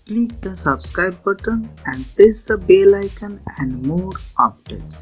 click the subscribe button and press the bell icon and more updates.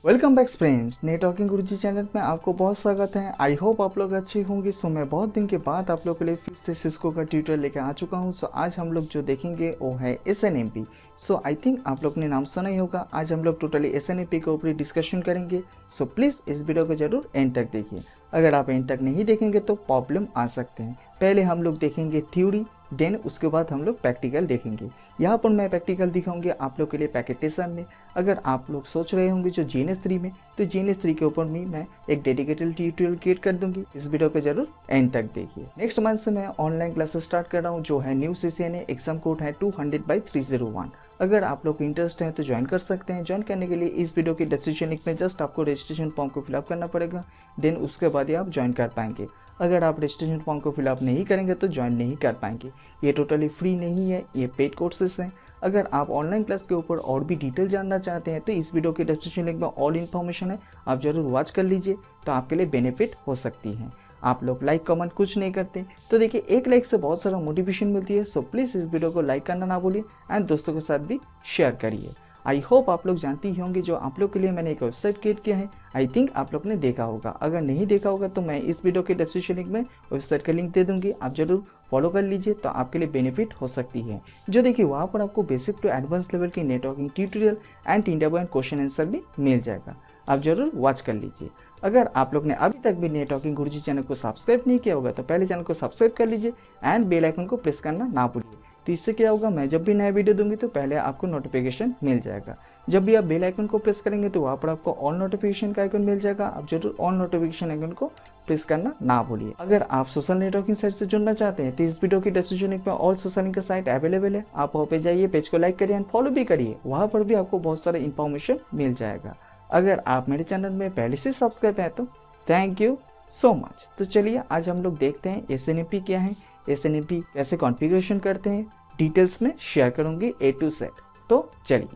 Welcome back friends, networking Guruji channel में आपको बहुत स्वागत है। I hope आप लोग अच्छे होंगे। सो मैं बहुत दिन के बाद आप लोग के लिए फिर से सिस्को का ट्यूटोरियल लेकर आ चुका हूं। सो आज हम लोग जो देखेंगे वो है SNMP। सो आई थिंक आप लोग ने नाम सुना ही होगा। आज हम लोग टोटली SNMP के ऊपर डिस्कशन करेंगे। सो प्लीज़ इस वीडियो को जरूर एंड तक देखिए। अगर आप एंड तक नहीं देखेंगे तो प्रॉब्लम आ सकते हैं। पहले हम लोग देखेंगे थ्योरी, देन उसके बाद हम लोग प्रैक्टिकल देखेंगे। यहाँ पर मैं प्रैक्टिकल दिखाऊंगी आप लोग के लिए पैकेटेशन में। अगर आप लोग सोच रहे होंगे जो GNS3 में, तो GNS3 के ऊपर भी मैं एक डेडिकेटेड ट्यूटोरियल क्रिएट कर दूंगी। इस वीडियो को जरूर एंड तक देखिए। नेक्स्ट मंथ से मैं ऑनलाइन क्लासेस स्टार्ट कर रहा हूँ जो है न्यू CCNA। एग्जाम कोड है 200/301। अगर आप लोग इंटरेस्ट हैं तो ज्वाइन कर सकते हैं। ज्वाइन करने के लिए इस वीडियो के डिस्क्रिप्शन लिंक में जस्ट आपको रजिस्ट्रेशन फॉर्म को फिलअप करना पड़ेगा, देन उसके बाद ही आप ज्वाइन कर पाएंगे। अगर आप रजिस्ट्रेशन फॉर्म को फिलअप नहीं करेंगे तो ज्वाइन नहीं कर पाएंगे। ये टोटली फ्री नहीं है, ये पेड कोर्सेज हैं। अगर आप ऑनलाइन क्लास के ऊपर और भी डिटेल जानना चाहते हैं तो इस वीडियो के डिस्क्रिप्शन लिंक में ऑल इन्फॉर्मेशन है, आप जरूर वॉच कर लीजिए, तो आपके लिए बेनिफिट हो सकती है। आप लोग लाइक कमेंट कुछ नहीं करते, तो देखिए एक लाइक से बहुत सारा मोटिवेशन मिलती है। सो प्लीज़ इस वीडियो को लाइक करना ना भूलिए एंड दोस्तों के साथ भी शेयर करिए। आई होप आप लोग जानती ही होंगे जो आप लोग के लिए मैंने एक वेबसाइट क्रिएट किया है। आई थिंक आप लोग ने देखा होगा। अगर नहीं देखा होगा तो मैं इस वीडियो के डिस्क्रिप्शन लिंक में वेबसाइट का लिंक दे दूंगी, आप जरूर फॉलो कर लीजिए, तो आपके लिए बेनिफिट हो सकती है। जो देखिए वहाँ पर आपको बेसिक टू एडवांस लेवल की networking tutorial and interview and question answer भी मिल जाएगा, आप जरूर वॉच कर लीजिए। अगर आप लोग ने अभी तक भी नेटवर्किंग गुरुजी चैनल को सब्सक्राइब नहीं किया होगा तो पहले चैनल को सब्सक्राइब कर लीजिए एंड बेल आइकन को प्रेस करना ना भूलिए। तो इससे क्या होगा, मैं जब भी नया वीडियो दूंगी तो पहले आपको नोटिफिकेशन मिल जाएगा। जब भी आप बेल आइकन को प्रेस करेंगे तो वहाँ पर आपको ऑल नोटिफिकेशन का आइकन मिल जाएगा, आप जरूर ऑल नोटिफिकेशन आइकन को प्रेस करना ना भूलिए। अगर आप सोशल नेटवर्किंग साइट से जुड़ना चाहते हैं तो इस वीडियो की डिस्क्रिप्शन लिंक में ऑल सोशल लिंक का साइट अवेलेबल है, आप वहाँ पे जाइए, पेज को लाइक करिए एंड फॉलो भी करिए। वहाँ पर भी आपको बहुत सारा इन्फॉर्मेशन मिल जाएगा। अगर आप मेरे चैनल में पहले से सब्सक्राइब है तो थैंक यू सो मच। तो चलिए आज हम लोग देखते हैं SNMP क्या है, SNMP कैसे कॉन्फ़िगरेशन करते हैं, डिटेल्स में शेयर करूंगी A to Z। तो चलिए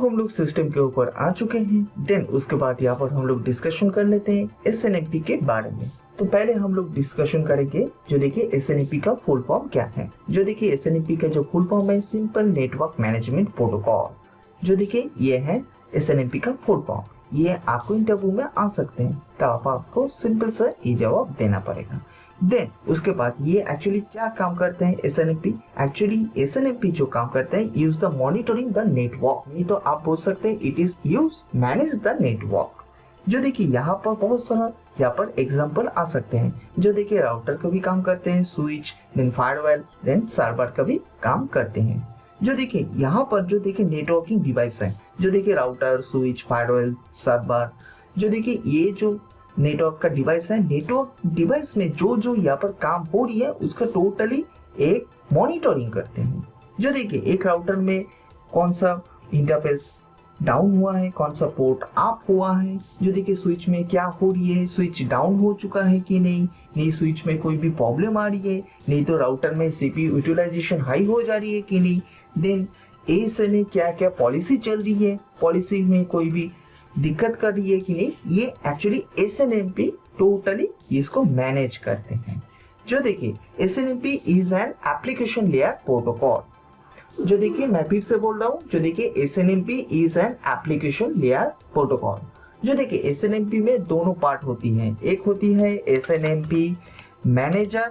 हम लोग सिस्टम के ऊपर आ चुके हैं। देन उसके बाद यहाँ पर हम लोग डिस्कशन कर लेते हैं SNMP के बारे में। तो पहले हम लोग डिस्कशन करेंगे जो देखिए SNMP का फुल फॉर्म क्या है। जो देखिए SNMP का जो फुल फॉर्म है सिंपल नेटवर्क मैनेजमेंट प्रोटोकॉल। जो देखिए ये है SNMP का फुल फॉर्म। ये आपको इंटरव्यू में आ सकते हैं, तो आपको सिंपल सा ये जवाब देना पड़ेगा। देन उसके बाद ये एक्चुअली क्या काम करते हैं SNMP। एक्चुअली SNMP जो काम करते हैं use the monitoring the network. नहीं तो आप बोल सकते हैं it is use manage the network. जो देखिए यहाँ पर बहुत सारा यहाँ पर एग्जाम्पल आ सकते हैं। जो देखिए राउटर का भी काम करते हैं, switch, then firewall, then server का भी काम करते हैं। जो देखिए यहाँ पर जो देखिए नेटवर्किंग डिवाइस है, जो देखिए राउटर, स्विच, फायरवॉल, सर्वर, जो देखिए ये जो नेटवर्क का डिवाइस है, नेटवर्क डिवाइस में जो जो यहाँ पर काम हो रही है उसका टोटली एक मॉनिटरिंग करते हैं। जो देखिए एक राउटर में कौन सा इंटरफेस डाउन हुआ है, कौन सा पोर्ट अप हुआ है, जो देखिए स्विच में क्या हो रही है, स्विच डाउन हो चुका है कि नहीं स्विच में कोई भी प्रॉब्लम आ रही है, नहीं तो राउटर में CPU यूटिलाइजेशन हाई हो जा रही है कि नहीं, देन ASNA क्या क्या पॉलिसी चल रही है, पॉलिसी में कोई भी दिक्कत कर रही है कि नहीं, ये एक्चुअली SNMP टोटली इसको मैनेज करते हैं। जो देखिए SNMP is an application layer protocol. जो देखिए मैं फिर से बोल रहा हूँ, जो देखिए SNMP is an application layer protocol. जो देखिए SNMP में दोनों पार्ट होती हैं, एक होती है SNMP मैनेजर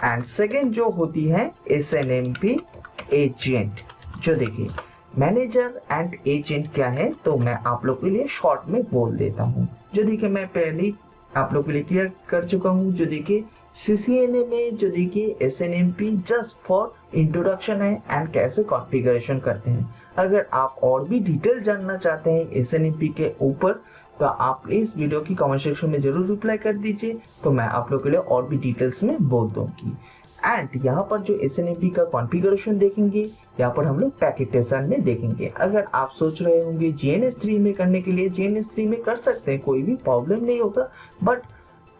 एंड सेकेंड जो होती है SNMP एजेंट। जो देखिए मैनेजर एंड एजेंट क्या है तो मैं आप लोग के लिए शॉर्ट में बोल देता हूँ। जो देखिए मैं पहले आप लोग के लिए क्लियर कर चुका हूँ। जो देखिए CCNA में जो देखिए SNMP जस्ट फॉर इंट्रोडक्शन है एंड कैसे कॉन्फ़िगरेशन करते हैं। अगर आप और भी डिटेल जानना चाहते हैं SNMP के ऊपर तो आप इस वीडियो की कमेंट सेक्शन में जरूर रिप्लाई कर दीजिए, तो मैं आप लोग के लिए और भी डिटेल्स में बोल दूंगी। एंड यहाँ पर जो SNMP का कॉन्फ़िगरेशन देखेंगे, यहाँ पर हम लोग पैकेटेशन में देखेंगे। अगर आप सोच रहे होंगे GNS3 में करने के लिए, GNS3 में कर सकते हैं, कोई भी प्रॉब्लम नहीं होगा, बट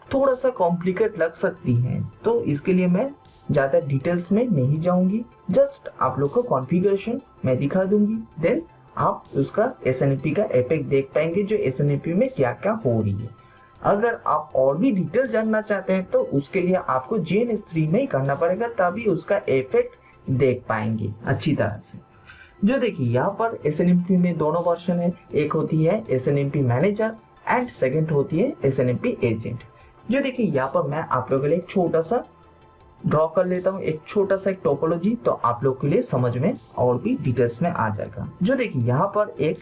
थोड़ा सा कॉम्प्लिकेट लग सकती है, तो इसके लिए मैं ज्यादा डिटेल्स में नहीं जाऊंगी। जस्ट आप लोग को कॉन्फ़िगरेशन मैं दिखा दूंगी, देन आप उसका SNMP का इफेक्ट देख पाएंगे, जो SNMP में क्या क्या हो रही है। अगर आप और भी डिटेल जानना चाहते हैं तो उसके लिए आपको GNS3 में ही करना पड़ेगा, तभी उसका इफेक्ट देख पाएंगे अच्छी तरह से। जो देखिए यहाँ पर SNMP में दोनों वर्जन है, एक होती है SNMP मैनेजर एंड सेकंड होती है SNMP एजेंट। जो देखिए यहाँ पर मैं आप लोगों के लिए एक छोटा सा ड्रॉ कर लेता हूँ, एक छोटा सा एक टोपोलॉजी, तो आप लोग के लिए समझ में और भी डिटेल्स में आ जाएगा। जो देखिए यहाँ पर एक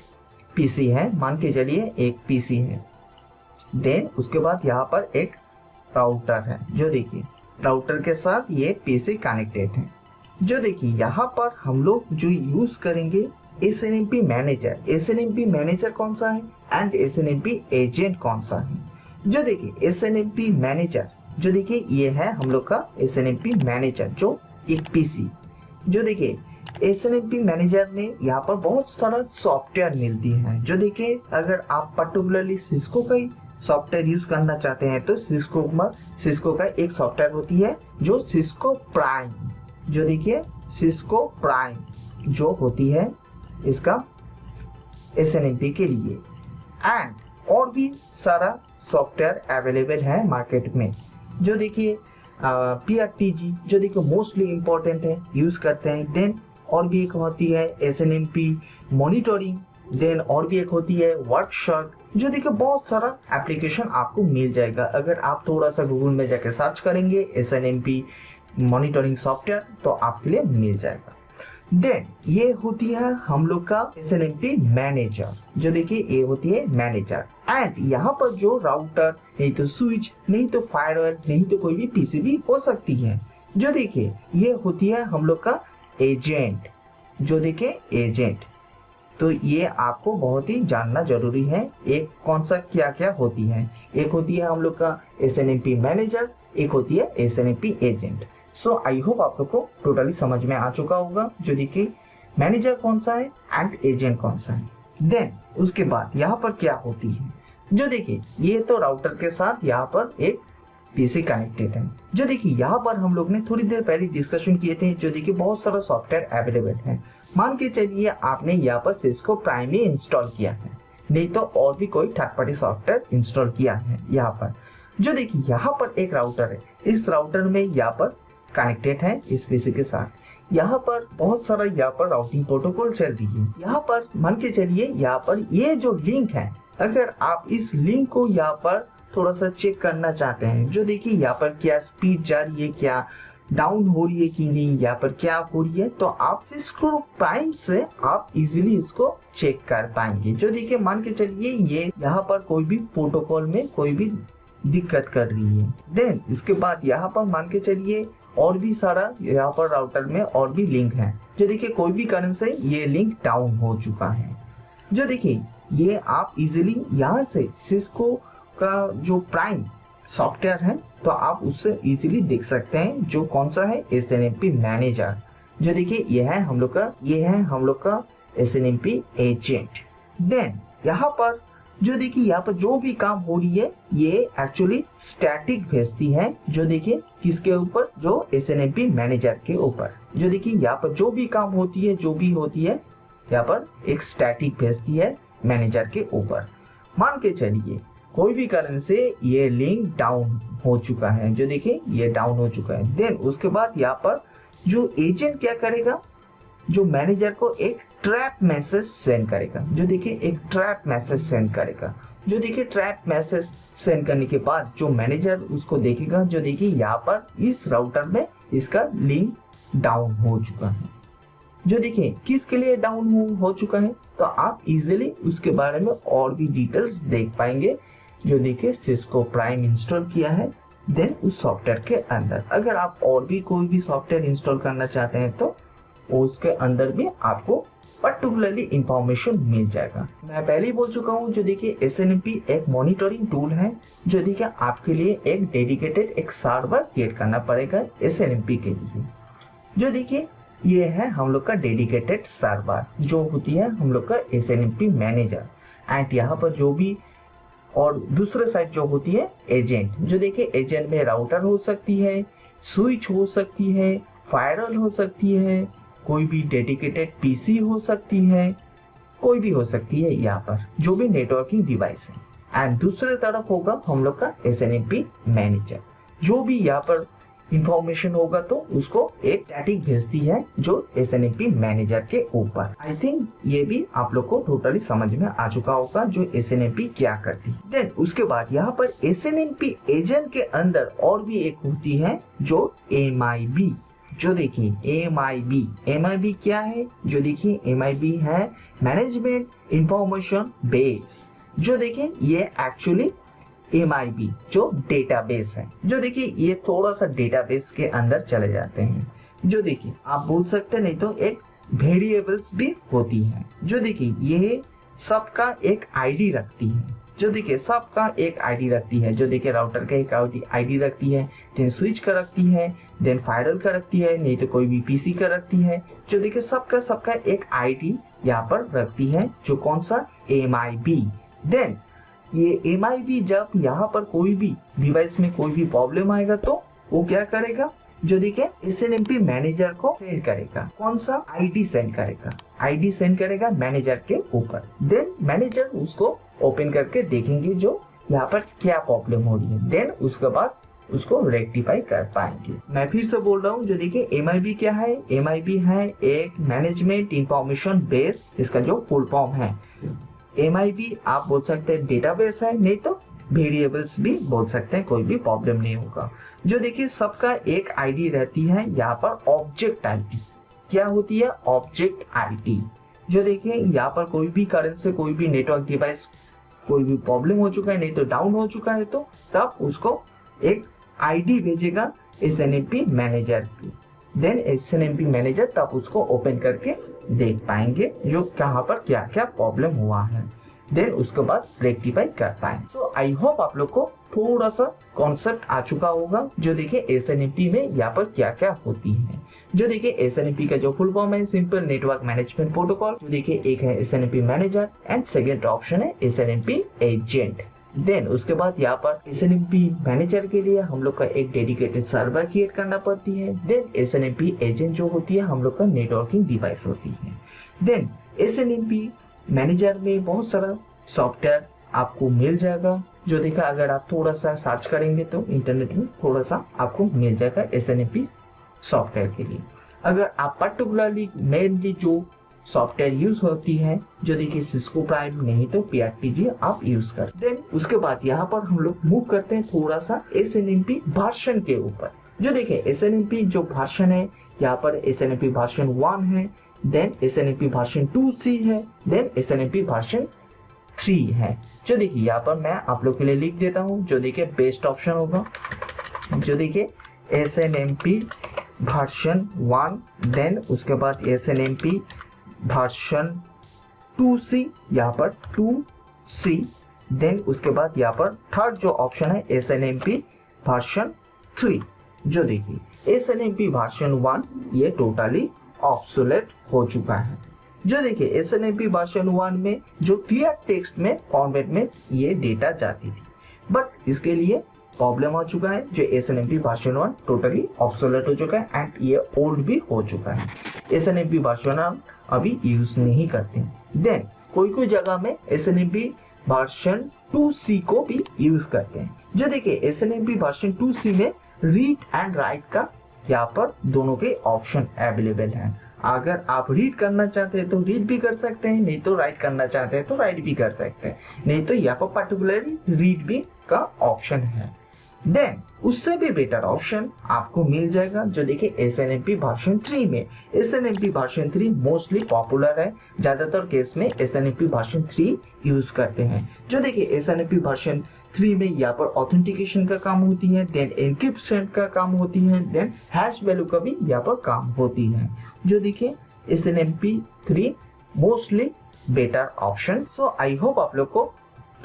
पीसी है, मान के चलिए एक पीसी है, देन उसके बाद यहाँ पर एक राउटर है। जो देखिए राउटर के साथ ये पीसी कनेक्टेड है। जो देखिए यहाँ पर हम लोग जो यूज करेंगे SNMP मैनेजर, SNMP मैनेजर कौन सा है एंड SNMP एजेंट कौन सा है। जो देखिए SNMP मैनेजर, जो देखिए ये है हम लोग का SNMP मैनेजर, जो एक पीसी। जो देखिए SNMP मैनेजर में यहाँ पर बहुत सारा सॉफ्टवेयर मिलती है। जो देखिए अगर आप पर्टिकुलरली सिस्को का ही सॉफ्टवेयर यूज करना चाहते हैं तो सिस्को का एक सॉफ्टवेयर होती है जो सिस्को प्राइम। जो देखिए सिस्को प्राइम जो होती है इसका SNMP के लिए, एंड और भी सारा सॉफ्टवेयर अवेलेबल है मार्केट में। जो देखिए PRTG, जो देखिए मोस्टली इम्पोर्टेंट है, यूज करते हैं। देन और भी एक होती है SNMP मॉनिटरिंग, देन और भी एक होती है वर्कशॉप। जो देखिए बहुत सारा एप्लीकेशन आपको मिल जाएगा। अगर आप थोड़ा सा गूगल में जाके सर्च करेंगे SNMP मॉनिटरिंग सॉफ्टवेयर तो आपके लिए मिल जाएगा। देन ये होती है हम लोग का SNMP मैनेजर। जो देखिए ये होती है मैनेजर, एंड यहाँ पर जो राउटर, नहीं तो स्विच, नहीं तो फायरवॉल, नहीं तो कोई भी PCB हो सकती है। जो देखिए ये होती है हम लोग का एजेंट। जो देखिए एजेंट, तो ये आपको बहुत ही जानना जरूरी है। एक कौन सा क्या क्या होती है, एक होती है हम लोग का SNMP मैनेजर, एक होती है SNMP agent. So I hope आप लोग को टोटली समझ में आ चुका होगा। जो देखिए मैनेजर कौन सा है एंड एजेंट कौन सा है। देन उसके बाद यहाँ पर क्या होती है, जो देखिए ये तो राउटर के साथ यहाँ पर एक पीसी कनेक्टेड है। जो देखिए यहाँ पर हम लोग ने थोड़ी देर पहले डिस्कशन किए थे। जो देखिए बहुत सारा सॉफ्टवेयर अवेलेबल है। मान के चलिए आपने यहाँ पर सिस्को प्राइम ही इंस्टॉल किया है, नहीं तो और भी कोई थर्ड पार्टी सॉफ्टवेयर इंस्टॉल किया है यहाँ पर। जो देखिए यहाँ पर एक राउटर है, इस राउटर में यहाँ पर कनेक्टेड है इस पीसी के साथ। यहाँ पर बहुत सारा यहाँ पर राउटिंग प्रोटोकॉल चल रही है। यहाँ पर मान के चलिए यहाँ पर ये जो लिंक है, अगर आप इस लिंक को यहाँ पर थोड़ा सा चेक करना चाहते हैं, जो देखिए यहाँ पर क्या स्पीड जा रही है, क्या डाउन हो रही है कि नहीं, यहाँ पर क्या हो रही है, तो आप सिस्को प्राइम से आप इजीली इसको चेक कर पाएंगे। जो देखिए मान के चलिए ये यहाँ पर कोई भी प्रोटोकॉल में कोई भी दिक्कत कर रही है। देन इसके बाद यहाँ पर मान के चलिए और भी सारा यहाँ पर राउटर में और भी लिंक है। जो देखिए कोई भी कारण से ये लिंक डाउन हो चुका है। जो देखिए ये आप इजीली यहाँ से सिस्को का जो प्राइम सॉफ्टवेयर है तो आप उससे इजीली देख सकते हैं, जो कौन सा है SNMP मैनेजर। जो देखिए ये है हम लोग का SNMP एजेंट। देन यहाँ पर जो देखिए यहाँ पर जो भी काम हो रही है ये एक्चुअली स्टैटिक भेजती है। जो देखिए किसके ऊपर, जो SNMP मैनेजर के ऊपर। जो देखिए यहाँ पर जो भी काम होती है, जो भी होती है यहाँ पर एक स्टैटिक भेजती है मैनेजर के ऊपर। मान के चलिए कोई भी कारण से ये लिंक डाउन हो चुका है। जो देखिए ये डाउन हो चुका है। देन उसके बाद यहाँ पर जो एजेंट क्या करेगा, जो मैनेजर को एक ट्रैप मैसेज सेंड करेगा। जो देखिए एक ट्रैप मैसेज सेंड करेगा। जो देखिए ट्रैप मैसेज सेंड करने के बाद जो मैनेजर उसको देखेगा, जो देखिए यहाँ पर इस राउटर में इसका लिंक डाउन हो चुका है। जो देखिए किसके लिए डाउन हो चुका है, तो आप इजीली उसके बारे में और भी डिटेल्स देख पाएंगे। जो देखिए सिस्को प्राइम इंस्टॉल किया है, देन उस सॉफ्टवेयर के अंदर अगर आप और भी कोई भी सॉफ्टवेयर इंस्टॉल करना चाहते हैं तो उसके अंदर भी आपको पर्टिकुलरली इंफॉर्मेशन मिल जाएगा। मैं पहले ही बोल चुका हूँ, जो देखिए SNMP एक मॉनिटरिंग टूल है। जो देखिए आपके लिए एक डेडिकेटेड एक सर्वर क्रिएट करना पड़ेगा SNMP के लिए। जो देखिए ये है हम लोग का डेडिकेटेड सर्वर, जो होती है हम लोग का SNMP मैनेजर। एंड यहाँ पर जो भी और दूसरे साइड जो होती है एजेंट। जो देखिए एजेंट में राउटर हो सकती है, स्विच हो सकती है, फायरवॉल हो सकती है, कोई भी डेडिकेटेड पीसी हो सकती है, कोई भी हो सकती है यहाँ पर जो भी नेटवर्किंग डिवाइस है। एंड दूसरे तरफ होगा हम लोग का SNMP मैनेजर, जो भी यहाँ पर इंफॉर्मेशन होगा तो उसको एक स्टैटिक भेजती है जो SNMP मैनेजर के ऊपर। आई थिंक ये भी आप लोग को टोटली समझ में आ चुका होगा जो SNMP क्या करती है। देन उसके बाद यहाँ पर SNMP एजेंट के अंदर और भी एक होती है जो MIB। जो देखिए MIB क्या है, जो देखिए MIB है मैनेजमेंट इंफॉर्मेशन बेस। जो देखिए ये एक्चुअली MIB जो डेटाबेस है, जो देखिए ये थोड़ा सा डेटाबेस के अंदर चले जाते हैं। जो देखिए आप बोल सकते नहीं तो एक वेरिएबल्स भी होती है। जो देखिए ये सबका एक आईडी रखती है, जो देखिए सबका एक आईडी रखती है। जो देखिए राउटर का एक आईडी रखती है, देन स्विच का रखती है, देन फायरवॉल का रखती है, नहीं तो कोई भी पीसी का रखती है। जो देखिए सबका एक आईडी यहाँ पर रखती है, जो कौन सा MIB। देन ये MIB जब यहाँ पर कोई भी डिवाइस में कोई भी प्रॉब्लम आएगा तो वो क्या करेगा, जो देखिए SNMP मैनेजर को सेंड करेगा। कौन सा आईडी सेंड करेगा मैनेजर के ऊपर। देन मैनेजर उसको ओपन करके देखेंगे जो यहाँ पर क्या प्रॉब्लम हो रही है। देन उसके बाद उसको रेक्टिफाई कर पाएंगे। मैं फिर से बोल रहा हूँ, जो देखिए MIB क्या है, MIB है एक मैनेजमेंट इंफॉर्मेशन बेस, इसका जो फुल फॉर्म है। MIB आप बोल सकते हैं डेटाबेस है, नहीं तो वेरिएबल्स भी बोल सकते हैं, कोई भी प्रॉब्लम नहीं होगा। जो देखिए सबका एक आईडी रहती है यहाँ पर ऑब्जेक्ट आईडी। क्या होती है ऑब्जेक्ट आईडी। जो देखिए यहाँ पर कोई भी कारण से कोई भी नेटवर्क डिवाइस कोई भी प्रॉब्लम हो चुका है, नहीं तो डाउन हो चुका है, तो तब उसको एक आईडी भेजेगा SNMP मैनेजर की। देन SNMP मैनेजर तब उसको ओपन करके देख पाएंगे जो कहाँ पर क्या क्या प्रॉब्लम हुआ है। देन उसके बाद रेक्टिफाई कर पाएंगे। तो आई होप आप लोग को थोड़ा सा कॉन्सेप्ट आ चुका होगा जो देखिए SNMP में यहाँ पर क्या क्या होती है। जो देखिए SNMP का जो फुल फॉर्म है सिंपल नेटवर्क मैनेजमेंट प्रोटोकॉल। जो देखिए एक है SNMP manager and second option है SNMP एजेंट। देन उसके बाद यहाँ पर SNMP मैनेजर के लिए हम लोग का एक डेडिकेटेड सर्वर क्रिएट करना पड़ती है। देन SNMP एजेंट जो होती है हम लोग का नेटवर्किंग डिवाइस होती है। देन SNMP मैनेजर में बहुत सारा सॉफ्टवेयर आपको मिल जाएगा। जो देखा अगर आप थोड़ा सा सर्च करेंगे तो इंटरनेट में थोड़ा सा आपको मिल जाएगा SNMP सॉफ्टवेयर के लिए। अगर आप पर्टिकुलरली मेनली जो सॉफ्टवेयर यूज होती है जो देखिए सिस्को प्राइम, नहीं तो PRTG आप यूज कर। देन उसके बाद यहाँ पर हम लोग मूव करते हैं थोड़ा सा SNMP वर्जन के ऊपर। जो देखिए SNMP जो वर्जन है यहाँ पर SNMP वर्जन 1 है, देन SNMP वर्जन 2C है, देन SNMP वर्जन 3 है। जो देखिए यहाँ पर मैं आप लोग के लिए लिख देता हूँ। जो देखिए बेस्ट ऑप्शन होगा, जो देखिए SNMP वर्जन 1, देन उसके बाद SNMP वर्जन 2C, यहाँ पर 2C, देन उसके बाद यहाँ पर थर्ड जो ऑप्शन है SNMP वर्जन 3। जो देखिए SNMP वर्जन 1 ये टोटली ऑब्सोलेट हो चुका है। जो देखिए SNMP वर्जन 1 में जो क्लियर टेक्स्ट में फॉर्मेट में ये डेटा जाती थी, बट इसके लिए प्रॉब्लम आ चुका है। जो SNMP वर्जन 1 टोटली ऑब्सोलेट हो चुका है एंड ये ओल्ड भी हो चुका है। SNMP वर्जन 1 अभी यूज नहीं करते। देन कोई जगह में SNMP वर्जन 2C को भी यूज करते हैं। जो देखिए SNMP वर्जन 2C में रीड एंड राइट का यहाँ पर दोनों के ऑप्शन अवेलेबल है। अगर आप रीड करना चाहते हैं तो रीड भी कर सकते हैं, नहीं तो राइट करना चाहते हैं तो राइट भी कर सकते हैं, नहीं तो यहाँ पर पर्टिकुलरली रीड भी का ऑप्शन है। देन उससे भी बेटर ऑप्शन आपको मिल जाएगा जो देखिए SNMP वर्जन 3 में। SNMP वर्जन 3 मोस्टली पॉपुलर है, ज्यादातर केस में SNMP वर्जन 3 यूज करते हैं। जो देखिए SNMP वर्जन 3 में यहाँ पर ऑथेंटिकेशन का काम होती है, देन एनक्रिप्शन का काम होती है, देन हैश वैल्यू का भी यहाँ पर काम होती है। जो देखिए SNMP 3 mostly better option. So I hope आप लोग को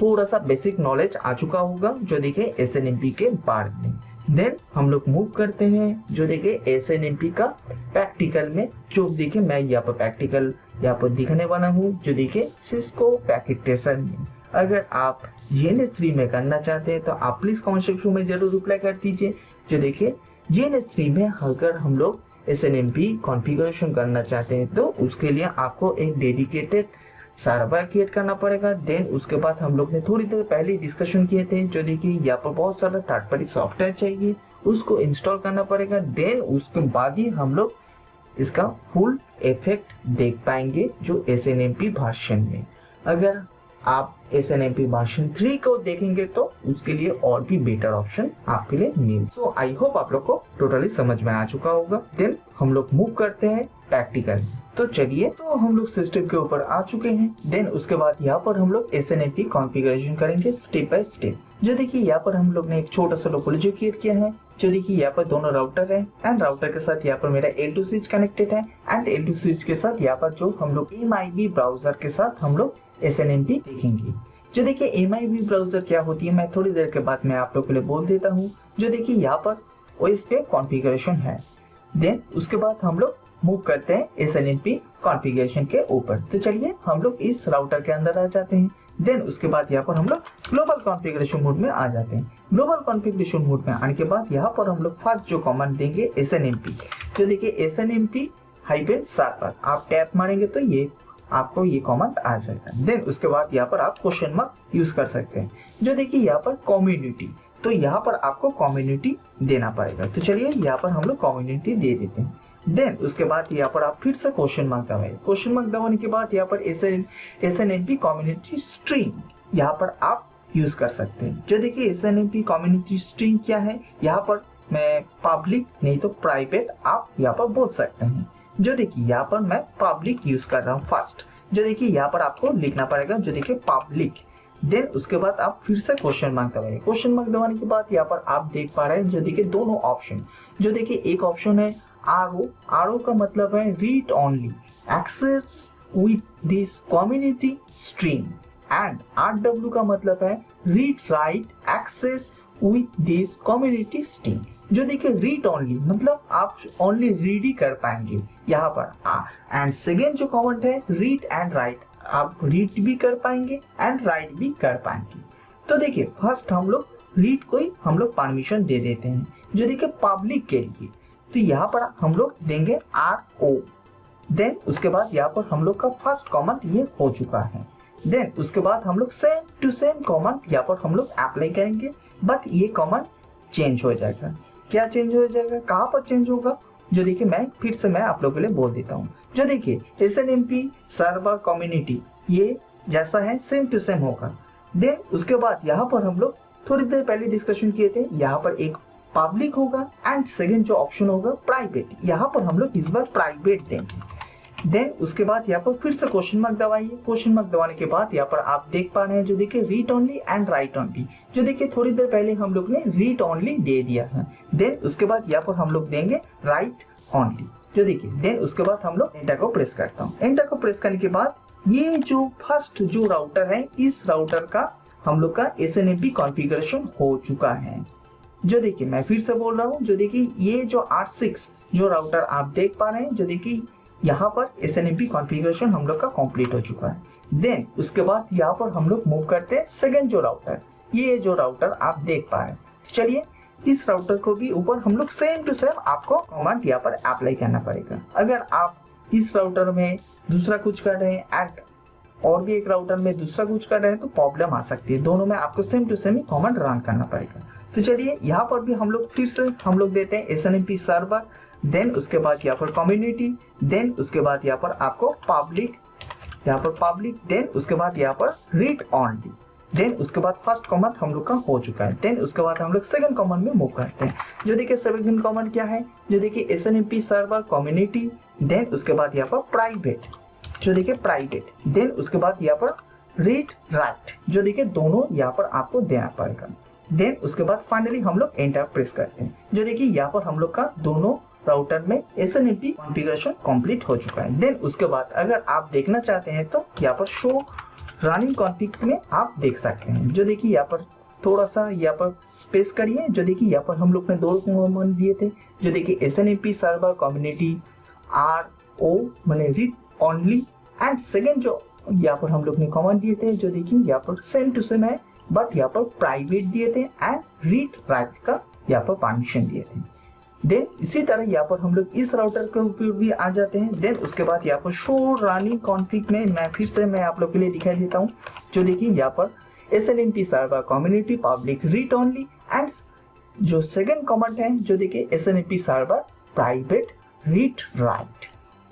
थोड़ा सा बेसिक नॉलेज आ चुका होगा जो देखिए SNMP के बारे में। देन हम लोग मूव करते हैं जो देखिए SNMP का प्रैक्टिकल में। जो देखिए मैं यहाँ पर प्रैक्टिकल यहाँ पर दिखाने वाला हूँ जो देखिए सिस्को पैकेट ट्रेसर में। अगर आप GNS3 में करना चाहते हैं तो आप प्लीज कमेंट सेक्शन में जरूर रिप्लाई कर दीजिए। जो देखिए GNS3 में अगर हम लोग SNMP कॉन्फ़िगरेशन करना चाहते हैं तो उसके लिए आपको एक डेडिकेटेड सर्वर क्रिएट करना पड़ेगा। देन उसके बाद हम लोग ने थोड़ी देर पहले डिस्कशन किए थे, जो देखिए यहाँ पर बहुत सारा थर्ड पार्टी सॉफ्टवेयर चाहिए, उसको इंस्टॉल करना पड़ेगा। देन उसके बाद ही हम लोग इसका फुल इफेक्ट देख पाएंगे जो SNMP वर्जन में। अगर आप SNMP वर्जन 3 को देखेंगे तो उसके लिए और भी बेटर ऑप्शन आपके लिए मिल। सो आई होप आप लोग को टोटली समझ में आ चुका होगा। देन हम लोग मूव करते हैं प्रैक्टिकल। तो चलिए, तो हम लोग सिस्टम के ऊपर आ चुके हैं। देन उसके बाद यहाँ पर हम लोग SNMP कॉन्फ़िगरेशन करेंगे स्टेप बाय स्टेप। जो देखिए यहाँ पर हम लोग ने एक छोटा सा लोकल क्रिएट किया है। जो देखिए यहाँ पर दोनों राउटर है एंड राउटर के साथ यहाँ पर मेरा L2 स्विच कनेक्टेड है एंड L2 स्विच के साथ यहाँ पर जो हम लोग MIB ब्राउजर के साथ हम लोग SNMP देखेंगे। जो देखिए MIB ब्राउजर क्या होती है मैं थोड़ी देर के बाद मैं आप लोग के लिए बोल देता हूँ। जो देखिए यहाँ पर OS पे कॉन्फ़िगरेशन है। देन उसके बाद हम लोग मूव करते हैं SNMP कॉन्फ़िगरेशन के ऊपर। तो चलिए हम लोग इस राउटर के अंदर आ जाते हैं। देन उसके बाद यहाँ पर हम लोग ग्लोबल कॉन्फ़िगरेशन मोड में आ जाते हैं। ग्लोबल कॉन्फ़िगरेशन मोड में आने के बाद यहाँ पर हम लोग फर्स्ट जो कमांड देंगे SNMP। जो देखिए SNMP -server आप टैप मारेंगे तो ये आपको ये कमांड आ जाएगा। देन उसके बाद यहाँ पर आप क्वेश्चन मार्क यूज कर सकते हैं। जो देखिए यहाँ पर कम्युनिटी, तो यहाँ पर आपको कम्युनिटी देना पड़ेगा। तो चलिए यहाँ पर हम लोग कम्युनिटी दे देते हैं। देन उसके बाद यहाँ पर आप फिर से क्वेश्चन मार्क दबाइए। क्वेश्चन मार्क दबाने के बाद यहाँ पर SNMP कम्युनिटी स्ट्रिंग यहाँ पर आप यूज कर सकते हैं। जो देखिए SNMP कम्युनिटी स्ट्रिंग क्या है, यहाँ पर मैं पब्लिक नहीं तो प्राइवेट आप यहाँ पर बोल सकते हैं। जो देखिए यहाँ पर मैं पब्लिक यूज कर रहा हूँ फर्स्ट। जो देखिए यहाँ पर आपको लिखना पड़ेगा जो देखिए पब्लिक। देन उसके बाद आप फिर से क्वेश्चन मार्क दबाइए। क्वेश्चन मार्क दबाने के बाद यहाँ पर आप देख पा रहे हैं जो देखिए दोनों ऑप्शन। जो देखिए एक ऑप्शन है RO का मतलब है read only access with this community string and RW का मतलब है read write access with this community string. जो देखिए रीड ओनली मतलब आप ओनली रीड ही कर पाएंगे यहाँ पर। एंड सेकेंड जो कमांड है रीड एंड राइट, आप रीड भी कर पाएंगे एंड राइट भी कर पाएंगे। तो देखिए फर्स्ट हम लोग रीड को ही हम लोग परमिशन दे देते हैं। जो देखिए पब्लिक के लिए तो यहाँ पर हम लोग देंगे RO। देन उसके बाद यहाँ पर हम लोग का फर्स्ट कमांड ये हो चुका है। देन उसके बाद हम लोग सेम टू सेम कमांड यहाँ पर हम लोग अप्लाई करेंगे, बट ये कमांड चेंज हो जाएगा। क्या चेंज हो जाएगा, कहाँ पर चेंज होगा, जो देखिए मैं फिर से मैं आप लोगों के लिए बोल देता हूँ। जो देखिए SNMP सर्वर कम्युनिटी ये जैसा है सेम टू सेम होगा। देन उसके बाद यहाँ पर हम लोग थोड़ी देर पहले डिस्कशन किए थे, यहाँ पर एक पब्लिक होगा एंड सेकेंड जो ऑप्शन होगा प्राइवेट। यहाँ पर हम लोग इस बार प्राइवेट देंगे। देन उसके बाद यहाँ पर फिर से क्वेश्चन मार्क दबाइए। क्वेश्चन मार्क दबाने के बाद यहाँ पर आप देख पा रहे हैं जो देखिए read only and right only. जो देखिए थोड़ी देर पहले हम लोग ने रीड ओनली दे दिया है। देन उसके बाद यहाँ पर हम लोग देंगे राइट ओनली। जो देखिए देन उसके बाद हम लोग एंटर को प्रेस करता हूँ। एंटर को प्रेस करने के बाद ये जो फर्स्ट जो राउटर है इस राउटर का हम लोग का SNMP कॉन्फ़िगरेशन हो चुका है। जो देखिए मैं फिर से बोल रहा हूँ, जो देखिए ये जो 8/6 जो राउटर आप देख पा रहे हैं, जो देखिए यहाँ पर SNMP कॉन्फ़िगरेशन हम लोग का कंप्लीट हो चुका है। देन उसके बाद यहाँ पर हम लोग मूव करते हैं सेकंड जो राउटर, ये जो राउटर आप देख पा रहे हैं। चलिए इस राउटर को भी ऊपर हम लोग सेम टू सेम आपको कमांड यहाँ पर अप्लाई करना पड़ेगा। अगर आप इस राउटर में दूसरा कुछ कर रहे हैं एंड और भी एक राउटर में दूसरा कुछ कर रहे हैं तो प्रॉब्लम आ सकती है। दोनों में आपको सेम टू सेम ही कमांड रन करना पड़ेगा। तो चलिए यहाँ पर भी हम लोग फिर से हम लोग देते हैं SNMP सर्वर। देन उसके बाद यहाँ पर कम्युनिटी। देन उसके बाद यहाँ पर आपको पब्लिक, यहाँ पर पब्लिक। देन उसके बाद यहाँ पर रीड ओनली। देन उसके बाद फर्स्ट कमांड हम लोग का हो चुका है। देन उसके बाद हम लोग सेकंड कमांड में मूव करते हैं। जो देखिए सेकंड कमांड क्या है, जो देखिए SNMP सर्वर कम्युनिटी। देन उसके बाद यहाँ पर प्राइवेट, जो देखिए प्राइवेट। देन उसके बाद यहाँ पर रीड राइट, जो देखिए दोनों यहाँ पर आपको देना पड़ेगा। देन उसके बाद फाइनली हम लोग एंटर प्रेस करते हैं। जो देखिए यहाँ पर हम लोग का दोनों राउटर में SNMP कॉन्फ़िगरेशन कंप्लीट हो चुका है। देन उसके बाद अगर आप देखना चाहते हैं तो यहाँ पर शो रनिंग कॉन्फ़िग में आप देख सकते हैं। जो देखिए यहाँ पर थोड़ा सा यहाँ पर स्पेस करिए। जो देखिए यहाँ पर हम लोग ने दो कमांड दिए थे। जो देखिए SNMP सर्वर कम्युनिटी RO मैंने रीड ओनली एंड सेकेंड जो यहाँ पर हम लोग ने कमांड दिए थे, जो देखिए यहाँ पर सेम टू सेम है, बट यहाँ पर प्राइवेट दिए थे एंड रीड राइट का यहाँ पर परमिशन दिए थे। देन इसी तरह यहाँ पर हम लोग इस राउटर के ऊपर भी आ जाते हैं। देन उसके बाद यहाँ पर शो रनिंग कॉन्फ़िग में मैं फिर से आप लोग के लिए दिखाई देता हूँ। जो देखिए यहाँ पर SNMP server community public read only and जो सेकंड कमांड है जो देखिए SNMP server private read write.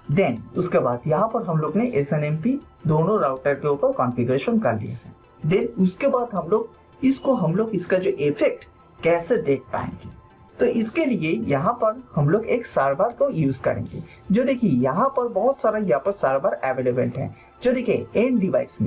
Then उसके बाद यहाँ पर हम लोग ने SNMP दोनों राउटर के ऊपर कॉन्फ़िगरेशन कर लिया है। देन उसके बाद हम लोग इसका जो इफेक्ट कैसे देख पाएंगे, तो इसके लिए यहाँ पर हम लोग एक सर्वर को यूज करेंगे। जो देखिए यहाँ पर बहुत सारा यहाँ पर सर्वर अवेलेबल है। जो देखिए एंड डिवाइस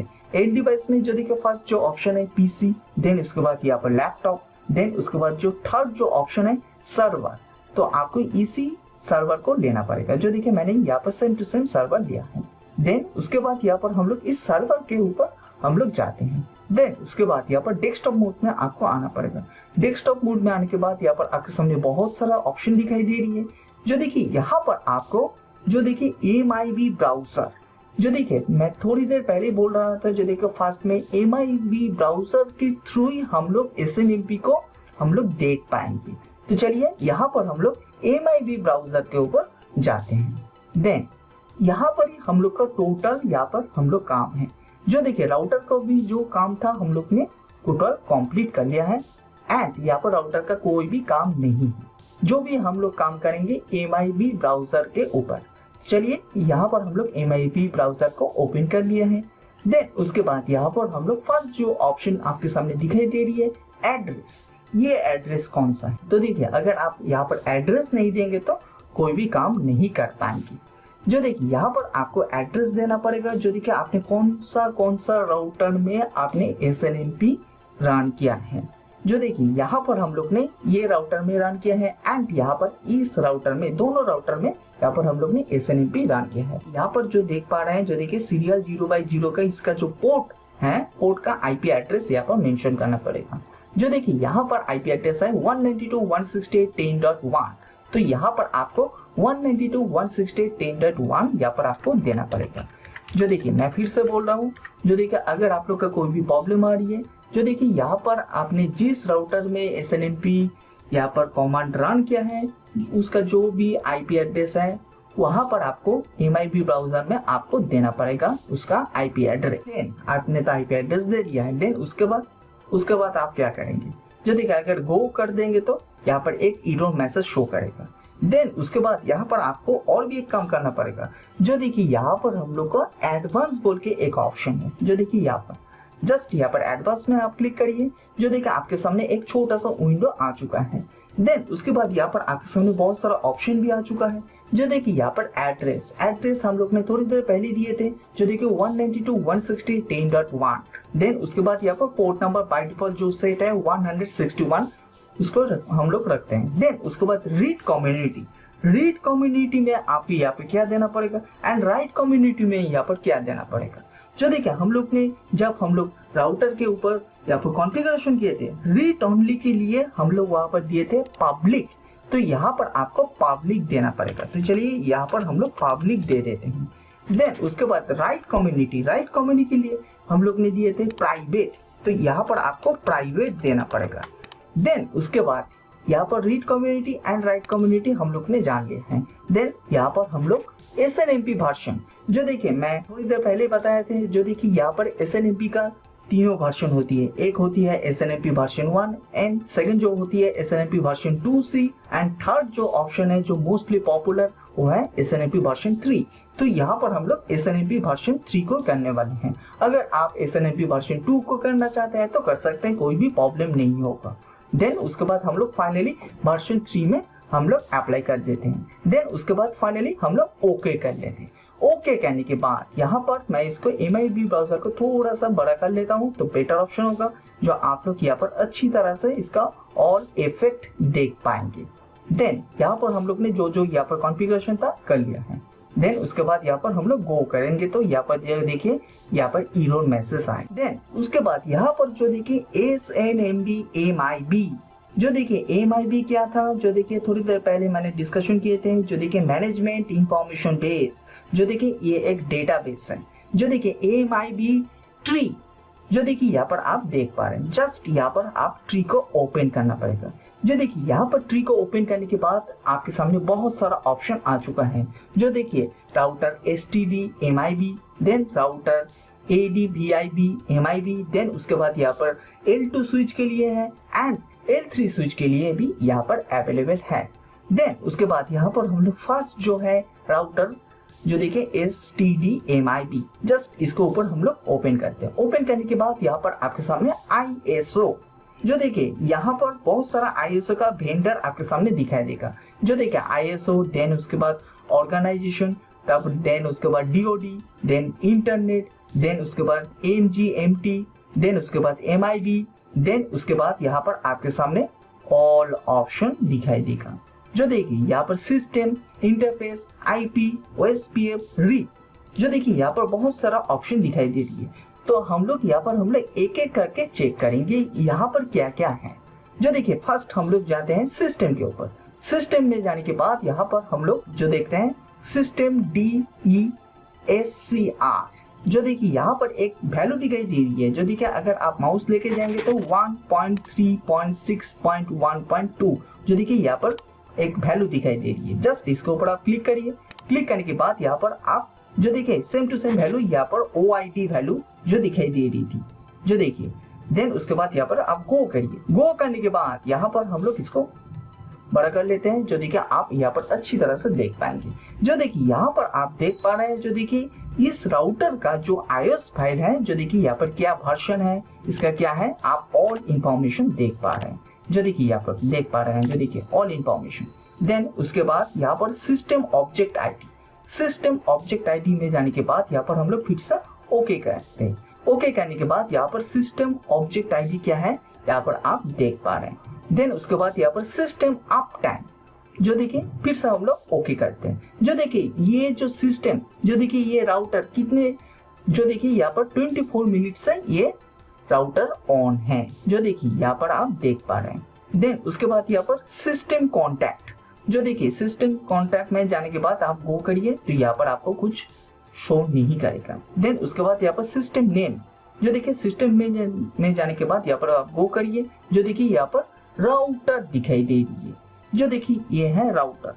में जो देखिए फर्स्ट जो ऑप्शन है PC, देन उसके बाद यहाँ पर लैपटॉप, देन उसके बाद जो थर्ड जो ऑप्शन है सर्वर, तो आपको इसी सर्वर को लेना पड़ेगा। जो देखिए मैंने यहाँ पर सेम टू सेम सर्वर लिया है। देन उसके बाद यहाँ पर हम लोग इस सर्वर के ऊपर हम लोग जाते हैं। देन उसके बाद यहाँ पर डेस्कटॉप मोड में आपको आना पड़ेगा। डेस्कटॉप मोड में आने के बाद यहाँ पर आपके सामने बहुत सारा ऑप्शन दिखाई दे रही है। जो देखिए यहाँ पर आपको जो देखिए MIB ब्राउजर, जो देखिए मैं थोड़ी देर पहले बोल रहा था, जो देखिए फर्स्ट में MIB ब्राउजर के थ्रू ही हम लोग SNMP को हम लोग देख पाएंगे। तो चलिए यहाँ पर हम लोग MIB ब्राउजर के ऊपर जाते हैं। देन यहाँ पर ही हम लोग का टोटल यहाँ पर हम लोग काम है। जो देखिए राउटर का भी जो काम था हम लोग ने टोटल कंप्लीट कर लिया है एंड यहाँ पर राउटर का कोई भी काम नहीं है। जो भी हम लोग काम करेंगे MIB ब्राउजर के ऊपर। चलिए यहाँ पर हम लोग MIB ब्राउजर को ओपन कर लिया है। देन उसके बाद यहाँ पर हम लोग फर्स्ट जो ऑप्शन आपके सामने दिखाई दे रही है एड्रेस, ये एड्रेस कौन सा है। तो देखिए अगर आप यहाँ पर एड्रेस नहीं देंगे तो कोई भी काम नहीं कर पाएंगे। जो देखिए यहाँ पर आपको एड्रेस देना पड़ेगा। जो देखिए आपने कौन सा राउटर में आपने SNMP रन किया है। जो देखिए यहाँ पर हम लोग ने ये राउटर में रन किया है एंड यहाँ पर इस राउटर में, दोनों राउटर में यहाँ पर हम लोग ने SNMP रन किया है। यहाँ पर जो देख पा रहे हैं, जो देखिए सीरियल 0x0 का इसका जो पोर्ट है, पोर्ट का IP एड्रेस यहाँ पर मेंशन करना पड़ेगा। जो देखिए यहाँ पर IP एड्रेस है 192.168.10.1, तो यहाँ पर आपको 192.168.10.1 यहाँ पर आपको देना पड़ेगा। जो देखिए मैं फिर से बोल रहा हूँ, जो देखिए अगर आप लोग का कोई भी प्रॉब्लम आ रही है, जो देखिए यहाँ पर आपने जिस राउटर में SNMP यहाँ पर कमांड रन किया है उसका जो भी IP एड्रेस है वहां पर आपको MIB ब्राउजर में आपको देना पड़ेगा उसका IP एड्रेस। देन आपने तो IP एड्रेस दे दिया है। देन उसके बाद आप क्या करेंगे, जो देखिए अगर गो कर देंगे तो यहाँ पर एक एरर मैसेज शो करेगा। देन उसके बाद यहाँ पर आपको और भी एक काम करना पड़ेगा। जो देखिए यहाँ पर हम लोग को एडवांस बोल के एक ऑप्शन है। जो देखिए यहाँ पर जस्ट यहाँ पर एडवांस में आप क्लिक करिए। जो देखिए आपके सामने एक छोटा सा विंडो आ चुका है। देन उसके बाद यहाँ पर आपके सामने बहुत सारा ऑप्शन भी आ चुका है। जो देखिए यहाँ पर एड्रेस हम लोग ने थोड़ी देर पहले दिए थे। जो देखिए 192.168.10.1। देन उसके बाद यहाँ पर पोर्ट नंबर बाय डिफॉल्ट जो सेट है 161 उसको हम लोग रखते हैं। देन उसके बाद रीड कम्युनिटी में आपको यहाँ पे क्या देना पड़ेगा एंड राइट कम्युनिटी में यहाँ पर क्या देना पड़ेगा। जो देखिए हम लोग ने जब हम लोग राउटर के ऊपर यहाँ पर कॉन्फ़िगरेशन किए थे रीड ओनली के लिए हम लोग वहां पर दिए थे पब्लिक, तो यहाँ पर आपको पब्लिक देना पड़ेगा। तो चलिए यहाँ पर हम लोग पब्लिक दे देते हैं। देन उसके बाद राइट कम्युनिटी के लिए हम लोग ने दिए थे प्राइवेट, तो यहाँ पर आपको प्राइवेट देना पड़ेगा। देन उसके बाद यहाँ पर read community and right community हम लोग ने जान लिए हैं। देन यहाँ पर हम लोग SNMP वर्जन, जो देखिए मैं थोड़ी देर पहले बताए थे, जो देखिए यहाँ पर SNMP का तीनों वर्जन होती है। एक होती है SNMP वर्जन 1 एंड सेकंड जो होती है SNMP version 2C and third जो ऑप्शन है जो मोस्टली पॉपुलर वो है SNMP वर्जन 3। तो यहाँ पर हम लोग SNMP वर्जन 3 को करने वाले हैं। अगर आप SNMP वर्जन 2 को करना चाहते हैं तो कर सकते हैं, कोई भी प्रॉब्लम नहीं होगा। देन उसके बाद हम लोग फाइनली वर्जन 3 में हम लोग अप्लाई कर देते हैं। देन उसके बाद फाइनली हम लोग ओके कर लेते हैं। ओके कहने के बाद यहाँ पर मैं इसको MIB ब्राउजर को थोड़ा सा बड़ा कर लेता हूँ तो बेटर ऑप्शन होगा, जो आप लोग यहाँ पर अच्छी तरह से इसका और इफेक्ट देख पाएंगे। देन यहाँ पर हम लोग ने जो यहाँ पर कॉन्फ़िगरेशन था कर लिया है। देन उसके बाद यहाँ पर हम लोग गो करेंगे तो यहाँ पर देखिए यहाँ पर एरर मैसेज आए। देन उसके बाद यहाँ पर जो देखिए SNMP MIB, जो देखिए MIB क्या था, जो देखिए थोड़ी देर पहले मैंने डिस्कशन किए थे। जो देखिए मैनेजमेंट इंफॉर्मेशन बेस, जो देखिए ये एक डेटाबेस है। जो देखिए MIB ट्री, जो देखिए यहाँ पर आप देख पा रहे हैं, जस्ट यहाँ पर आप ट्री को ओपन करना पड़ेगा। जो देखिए यहाँ पर ट्री को ओपन करने के बाद आपके सामने बहुत सारा ऑप्शन आ चुका है। जो देखिए router STD MIB, then router ADVIB MIB, then उसके बाद यहाँ पर L2 स्विच के लिए है एंड L3 स्विच के लिए भी यहाँ पर अवेलेबल है। देन उसके बाद यहाँ पर हम लोग फर्स्ट जो है राउटर जो देखिए STD MIB, जस्ट इसको ऊपर हम लोग ओपन करते हैं। ओपन करने के बाद यहाँ पर आपके सामने ISO, जो देखिए यहाँ पर बहुत सारा ISO का वेंडर आपके सामने दिखाई देगा। जो देखिए ISO, देन उसके बाद ऑर्गेनाइजेशन, तब देन उसके बाद DOD, देन इंटरनेट, देन उसके बाद MGMT, देन उसके बाद MIB, देन उसके बाद यहाँ पर आपके सामने ऑल ऑप्शन दिखाई देगा। जो देखिए यहाँ पर system, interface, IP, OSPF, read, जो देखिए यहाँ पर बहुत सारा ऑप्शन दिखाई दे रही है। तो हम लोग यहाँ पर एक एक करके चेक करेंगे यहाँ पर क्या क्या है। जो देखिए फर्स्ट हम लोग जाते हैं सिस्टम के ऊपर। सिस्टम में जाने के बाद यहाँ पर हम लोग जो देखते हैं सिस्टम DESCR, जो देखिए यहाँ पर एक वैल्यू दिखाई दे रही है। जो देखिए अगर आप माउस लेके जाएंगे तो 1.3.6.1.2, जो देखिए यहाँ पर एक वैल्यू दिखाई दे रही है। जस्ट इसके ऊपर आप क्लिक करिए। क्लिक करने के बाद यहाँ पर आप जो देखिए सेम टू सेम वैल्यू यहाँ पर OID वैल्यू जो दिखाई दे रही थी, जो देखिए देन उसके बाद यहाँ पर आप गो करिए। गो करने के बाद यहाँ पर हम लोग इसको बड़ा कर लेते हैं। जो देखिए आप यहाँ पर अच्छी तरह से देख पाएंगे। जो देखिए यहाँ पर आप देख पा रहे हैं, जो देखिए इस राउटर का जो iOS फाइल है, जो देखिए यहाँ पर क्या वर्जन है, इसका क्या है, आप ऑल इंफॉर्मेशन देख पा रहे हैं। जो देखिए यहाँ पर देख पा रहे हैं, जो देखिए ऑल इंफॉर्मेशन। देन उसके बाद यहाँ पर system object ID, system object ID में जाने के बाद यहाँ पर हम लोग फिर से ओके करते हैं। ओके करने के बाद यहाँ पर सिस्टम ऑब्जेक्ट ID क्या है यहाँ पर आप देख पा रहे हैं। देन उसके बाद यहाँ पर सिस्टम अप टाइम, जो देखिए फिर से हम लोग ओके करते हैं। जो देखिए ये जो सिस्टम, जो देखिए ये राउटर कितने, जो देखिए यहाँ पर 24 मिनट से ये राउटर ऑन है, जो देखिए यहाँ पर आप देख पा रहे हैं। देन उसके बाद यहाँ पर सिस्टम कॉन्टैक्ट, जो देखिए सिस्टम कॉन्टैक्ट में जाने के बाद आप गो करिए तो यहाँ पर आपको कुछ शो नहीं करेगा। देन उसके बाद यहाँ पर सिस्टम नेम, जो देखिए सिस्टम में जाने के बाद यहाँ पर आप गो करिए। जो देखिए यहाँ पर राउटर दिखाई दे रही है, जो देखिए ये है राउटर।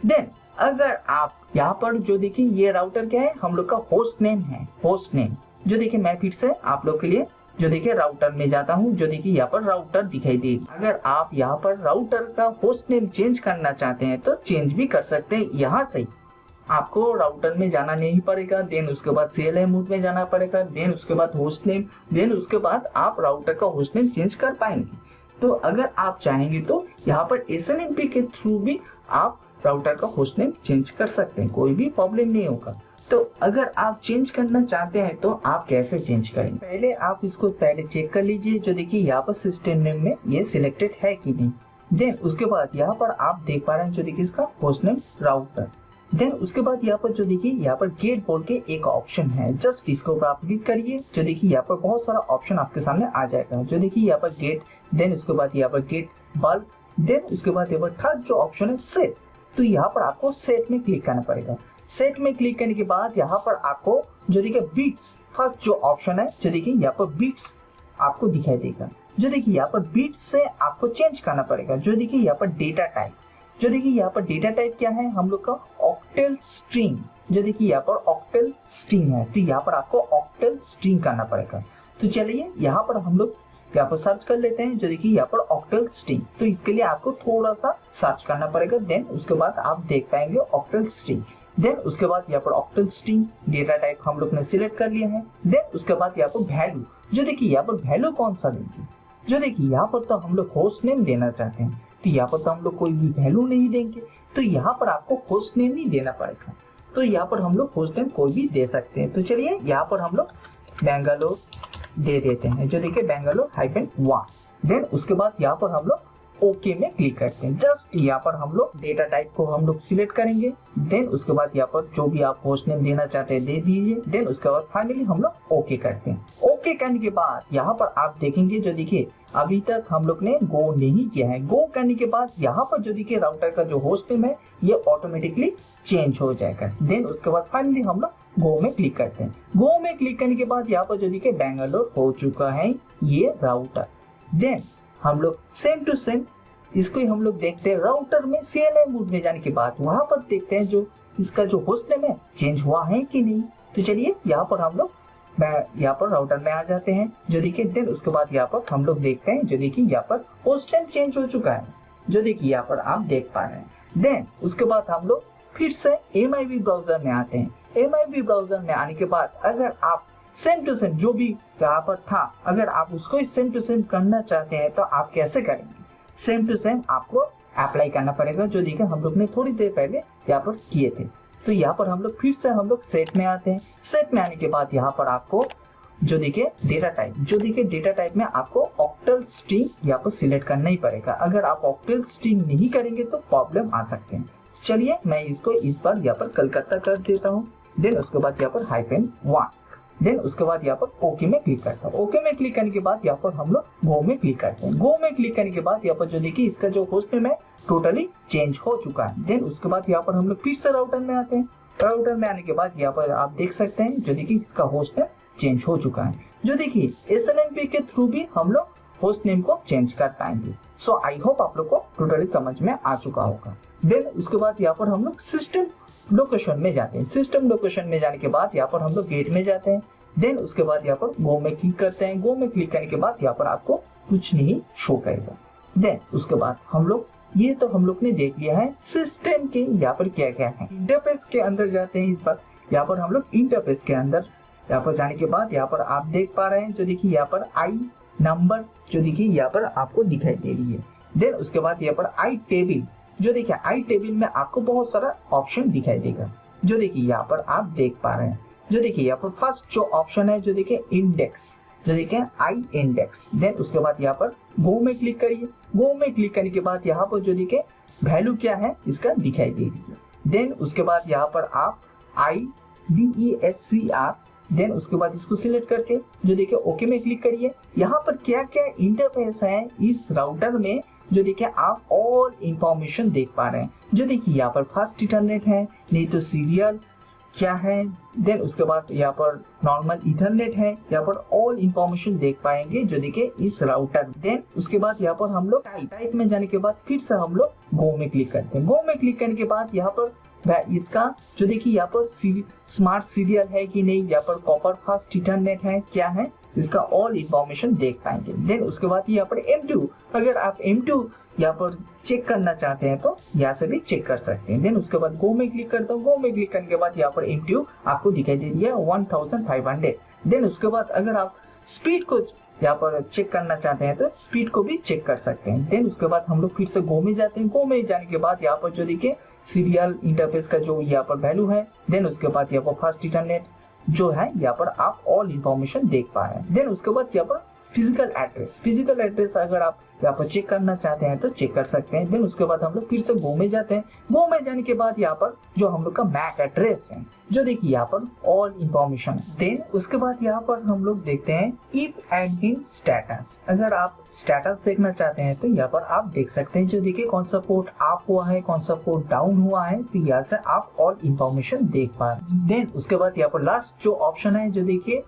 देन अगर आप यहाँ पर जो देखिए ये राउटर क्या है, हम लोग का होस्ट नेम है, होस्ट नेम। जो देखिए मैं फिर से आप लोग के लिए जो देखिए राउटर में जाता हूँ। जो देखिए यहाँ पर राउटर दिखाई दे रही। अगर आप यहाँ पर राउटर का होस्ट नेम चेंज करना चाहते हैं तो चेंज भी कर सकते हैं। यहाँ से आपको राउटर में जाना नहीं पड़ेगा। देन उसके बाद CLI मोड में जाना पड़ेगा। देन उसके बाद होस्ट नेम, देन उसके बाद आप राउटर का होस्ट नेम चेंज कर पाएंगे। तो अगर आप चाहेंगे तो यहाँ पर SNMP के थ्रू भी आप राउटर का होस्ट नेम चेंज कर सकते हैं, कोई भी प्रॉब्लम नहीं होगा। तो अगर आप चेंज करना चाहते हैं तो आप कैसे चेंज करेंगे, पहले आप इसको पहले चेक कर लीजिए। जो देखिए यहाँ पर सिस्टम नेम में ये सिलेक्टेड है कि नहीं। देन उसके बाद यहाँ पर आप देख पा रहे हैं जो देखिए इसका होस्ट नेम राउटर। देन उसके बाद यहाँ पर जो देखिए यहाँ पर गेट बोल के एक ऑप्शन है, जस्ट इसके ऊपर आप क्लिक करिए। जो देखिए यहाँ पर बहुत सारा ऑप्शन आपके सामने आ जाएगा। जो देखिए यहाँ पर गेट, देन उसके बाद यहाँ पर गेट बल्ब, देन उसके बाद यहाँ पर थर्ड जो ऑप्शन है सेट। तो यहाँ पर आपको सेट में क्लिक करना पड़ेगा। सेट में क्लिक करने के बाद यहाँ पर आपको जो देखिए बीट्स, फर्स्ट जो ऑप्शन है, जो देखिए यहाँ पर बीट्स आपको दिखाई देगा। जो देखिए यहाँ पर बीट्स से आपको चेंज करना पड़ेगा। जो देखिए यहाँ पर डेटा टाइप, जो देखिए यहाँ पर डेटा टाइप क्या है, हम लोग का ऑक्टेल स्ट्रिंग। जो देखिए यहाँ पर ऑक्टेल स्ट्रिंग है, तो यहाँ पर आपको ऑक्टेल स्ट्रिंग करना पड़ेगा। तो चलिए यहाँ पर हम लोग यहाँ पर सर्च कर लेते हैं। जो देखिए यहाँ पर ऑक्टेल स्ट्रिंग, तो इसके लिए आपको थोड़ा सा सर्च करना पड़ेगा। देन उसके बाद आप देख पाएंगे ऑक्टेल स्ट्रिंग। देन उसके बाद यहाँ पर ऑक्टेल स्ट्रिंग डेटा टाइप हम लोग ने सिलेक्ट कर लिया है। देन उसके बाद यहाँ पर वैल्यू, जो देखिए यहाँ पर वैल्यू कौन सा देंगे। जो देखिए यहाँ पर तो हम लोग होस्ट नेम देना चाहते हैं, तो यहाँ पर तो हम लोग कोई भी वैल्यू नहीं देंगे, तो यहाँ पर आपको होस्ट नेम ही देना पड़ेगा। तो यहाँ पर हम लोग होस्ट नेम कोई भी दे सकते हैं। तो चलिए यहाँ पर हम लोग बेंगलोर दे देते हैं। जो देखिए बेंगलोर -1। देन उसके बाद यहाँ पर हम लोग ओके में क्लिक करते हैं। जस्ट यहाँ पर हम लोग डेटा टाइप को हम लोग सिलेक्ट करेंगे। देन उसके बाद यहाँ पर जो भी आप होस्ट नेम देना चाहते हैं दे दीजिए। देन उसके बाद फाइनली हम लोग ओके करते हैं। ओके करने के बाद यहाँ पर आप देखेंगे, जो देखिए अभी तक हम लोग ने गो नहीं किया है। गो करने के बाद यहाँ पर जो देखिए राउटर का जो होस्ट नेम है ये ऑटोमेटिकली चेंज हो जाएगा। देन उसके बाद फाइनली हम लोग गो में क्लिक करते हैं। गो में क्लिक करने के बाद यहाँ पर जो देखिए बेंगलोर हो चुका है ये राउटर। देन हम लोग सेम टू सेम इसको ही हम लोग देखते हैं राउटर में CLI मोड में जाने के बाद वहां पर देखते हैं जो इसका जो होस्ट नेम है चेंज हुआ है कि नहीं। तो चलिए यहाँ पर हम लोग यहाँ पर राउटर में आ जाते हैं जो देखिए। देन उसके बाद यहाँ पर हम लोग देखते हैं जो देखिए यहाँ पर होस्ट नेम चेंज हो चुका है जो देखिए यहाँ पर आप देख पा रहे हैं। देन उसके बाद हम लोग फिर से MIB ब्राउजर में आते हैं। MIB ब्राउजर में आने के बाद अगर आप सेम टू सेम जो भी यहाँ पर था अगर आप उसको सेम टू सेम करना चाहते हैं तो आप कैसे करेंगे। सेम टू सेम आपको अप्लाई करना पड़ेगा जो देखिए हम लोग ने थोड़ी देर पहले यहाँ पर किए थे। तो यहाँ पर हम लोग फिर से हम लोग सेट में आते हैं। सेट में आने के बाद यहाँ पर आपको जो देखिए डेटा टाइप में आपको ऑक्टल स्ट्रिंग यहाँ पर सिलेक्ट करना ही पड़ेगा। अगर आप ऑक्टल स्ट्रिंग नहीं करेंगे तो प्रॉब्लम आ सकते हैं। चलिए मैं इसको इस बार यहाँ पर कलकत्ता कर देता हूँ। देन उसके बाद यहाँ पर -1। देन उसके बाद यहाँ पर ओके में क्लिक करता हूँ। ओके में क्लिक करने के बाद यहाँ पर हम लोग गो में क्लिक करते हैं। गो में क्लिक करने के बाद यहाँ पर जो देखिए इसका जो होस्ट नेम है टोटली चेंज हो चुका है। देन उसके बाद यहाँ पर हम लोग फिर से राउटर में आते हैं। राउटर में आने के बाद यहाँ पर आप देख सकते हैं जो देखिए इसका होस्ट नेम चेंज हो चुका है। जो देखिए SNMP के थ्रू भी हम लोग होस्ट नेम को चेंज कर पाएंगे। सो आई होप आप लोग को टोटली समझ में आ चुका होगा। देन उसके बाद यहाँ पर हम लोग सिस्टम लोकेशन में जाते हैं। सिस्टम लोकेशन में जाने के बाद यहाँ पर हम लोग गेट में जाते हैं। देन उसके बाद यहाँ पर गो में क्लिक करते हैं। गो में क्लिक करने के बाद यहाँ पर आपको कुछ नहीं शो करेगा। देन उसके बाद हम लोग ये तो हम लोग ने देख लिया है सिस्टम के यहाँ पर क्या क्या है। इंटरफेस के अंदर जाते हैं। इस बार यहाँ पर हम लोग इंटरफेस के अंदर यहाँ पर जाने के बाद यहाँ पर आप देख पा रहे हैं जो देखिए यहाँ पर आई नंबर जो देखिए यहाँ पर आपको दिखाई दे रही है। देन उसके बाद यहाँ पर आई टेबल जो देखिए आई टेबल में आपको बहुत सारा ऑप्शन दिखाई देगा जो देखिए यहाँ पर आप देख पा रहे हैं। जो देखिए यहाँ पर फर्स्ट जो ऑप्शन है जो देखिए इंडेक्स जो देखिए आई इंडेक्स। देन उसके बाद यहाँ पर गो में क्लिक करिए। गो में क्लिक करने के बाद यहाँ पर जो देखिए वैल्यू क्या है इसका दिखाई दे रही है। देन उसके बाद यहाँ पर आप IDESCR देन उसके बाद इसको सिलेक्ट करके जो देखिए ओके में क्लिक करिए। यहाँ पर क्या क्या इंटरफेस है इस राउटर में जो देखिए आप ऑल इंफॉर्मेशन देख पा रहे हैं। जो देखिए यहाँ पर फास्ट इंटरनेट है, नहीं तो सीरियल क्या है। देन उसके बाद यहाँ पर नॉर्मल इथरनेट है। यहाँ पर ऑल इंफॉर्मेशन देख पाएंगे जो देखिए इस राउटर। देन उसके बाद यहाँ पर हम लोग टाइप में जाने के बाद फिर से हम लोग गो में क्लिक करते हैं। गो में क्लिक करने के बाद यहाँ पर इसका जो देखिए यहाँ पर स्मार्ट सीरियल है कि नहीं, यहाँ पर कॉपर फास्ट इंटरनेट है क्या है, इसका ऑल इंफॉर्मेशन देख पाएंगे। देन उसके बाद यहाँ पर M2 अगर आप M2 यहाँ पर चेक करना चाहते हैं तो यहाँ से भी चेक कर सकते हैं। देन उसके बाद गो में क्लिक करता हूँ। गो में क्लिक करने के बाद यहाँ पर M2 आपको दिखाई दे रही है 1500। देन उसके बाद अगर आप स्पीड को यहाँ पर चेक करना चाहते हैं तो स्पीड को भी चेक कर सकते हैं। देन उसके बाद हम लोग फिर से गो में जाते हैं। गो में जाने के बाद यहाँ पर जो देखिए सीरियल इंटरफेस का जो यहाँ पर वैल्यू है। देन उसके बाद यहाँ पर फास्ट इंटरनेट जो है यहाँ पर आप ऑल इंफॉर्मेशन देख पा रहे हैं। देन उसके बाद यहाँ पर फिजिकल एड्रेस अगर आप यहाँ पर चेक करना चाहते हैं तो चेक कर सकते हैं। देन उसके बाद हम लोग फिर से गो में जाते हैं। गो में जाने के बाद यहाँ पर जो हम लोग का मैक एड्रेस है जो देखिए यहाँ पर ऑल इंफॉर्मेशन। देन उसके बाद यहाँ पर हम लोग देखते हैं इफ एडमिन स्टेटस। अगर आप स्टेटस देखना चाहते हैं तो यहाँ पर आप देख सकते हैं जो देखिए कौन सा पोर्ट अप हुआ है, कौन सा पोर्ट डाउन हुआ है, तो यहाँ से आप ऑल इंफॉर्मेशन देख पा रहे हैं। देन उसके बाद यहाँ पर लास्ट जो ऑप्शन है जो देखिए